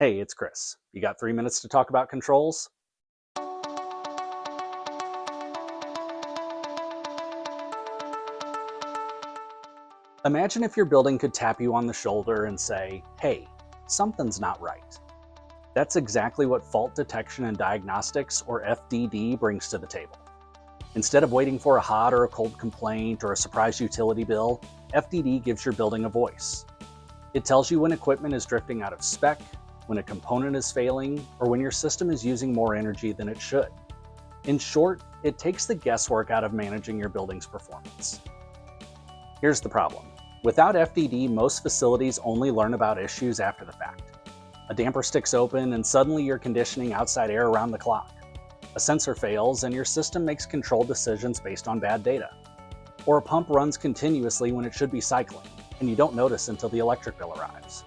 Hey, it's Chris. You got 3 minutes to talk about controls? Imagine if your building could tap you on the shoulder and say, hey, something's not right. That's exactly what Fault Detection and Diagnostics, or FDD, brings to the table. Instead of waiting for a hot or a cold complaint or a surprise utility bill, FDD gives your building a voice. It tells you when equipment is drifting out of spec, when a component is failing, or when your system is using more energy than it should. In short, it takes the guesswork out of managing your building's performance. Here's the problem. Without FDD, most facilities only learn about issues after the fact. A damper sticks open and suddenly you're conditioning outside air around the clock. A sensor fails and your system makes controlled decisions based on bad data. Or a pump runs continuously when it should be cycling, and you don't notice until the electric bill arrives.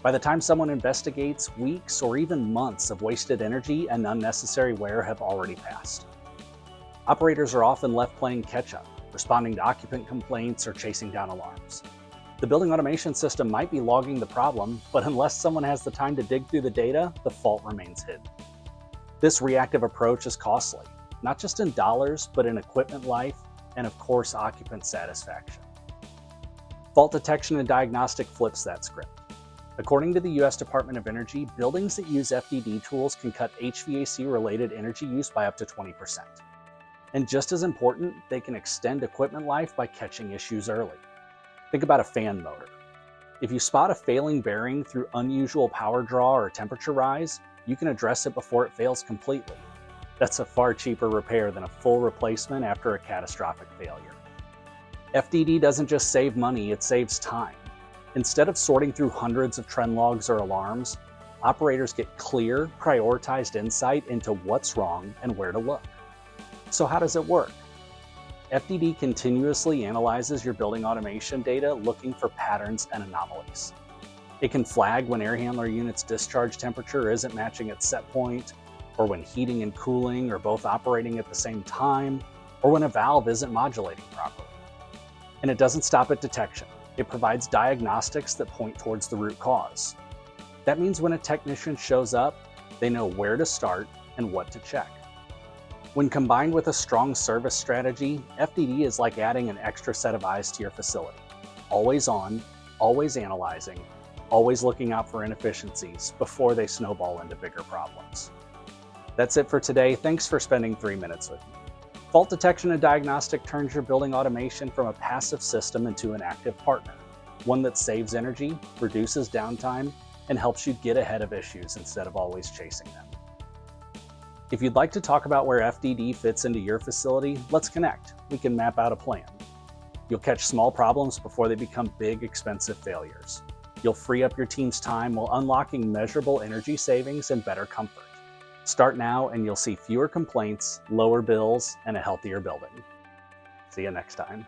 By the time someone investigates, weeks or even months of wasted energy and unnecessary wear have already passed. Operators are often left playing catch-up, responding to occupant complaints or chasing down alarms. The building automation system might be logging the problem, but unless someone has the time to dig through the data, the fault remains hidden. This reactive approach is costly, not just in dollars, but in equipment life and, of course, occupant satisfaction. Fault Detection and Diagnostics flips that script. According to the U.S. Department of Energy, buildings that use FDD tools can cut HVAC-related energy use by up to 20%. And just as important, they can extend equipment life by catching issues early. Think about a fan motor. If you spot a failing bearing through unusual power draw or temperature rise, you can address it before it fails completely. That's a far cheaper repair than a full replacement after a catastrophic failure. FDD doesn't just save money, it saves time. Instead of sorting through hundreds of trend logs or alarms, operators get clear, prioritized insight into what's wrong and where to look. So how does it work? FDD continuously analyzes your building automation data, looking for patterns and anomalies. It can flag when air handler unit's discharge temperature isn't matching its set point, or when heating and cooling are both operating at the same time, or when a valve isn't modulating properly. And it doesn't stop at detection. It provides diagnostics that point towards the root cause. That means when a technician shows up, they know where to start and what to check. When combined with a strong service strategy, FDD is like adding an extra set of eyes to your facility. Always on, always analyzing, always looking out for inefficiencies before they snowball into bigger problems. That's it for today. Thanks for spending 3 minutes with me. Fault Detection and Diagnostic turns your building automation from a passive system into an active partner, one that saves energy, reduces downtime, and helps you get ahead of issues instead of always chasing them. If you'd like to talk about where FDD fits into your facility, let's connect. We can map out a plan. You'll catch small problems before they become big, expensive failures. You'll free up your team's time while unlocking measurable energy savings and better comfort. Start now and you'll see fewer complaints, lower bills, and a healthier building. See you next time.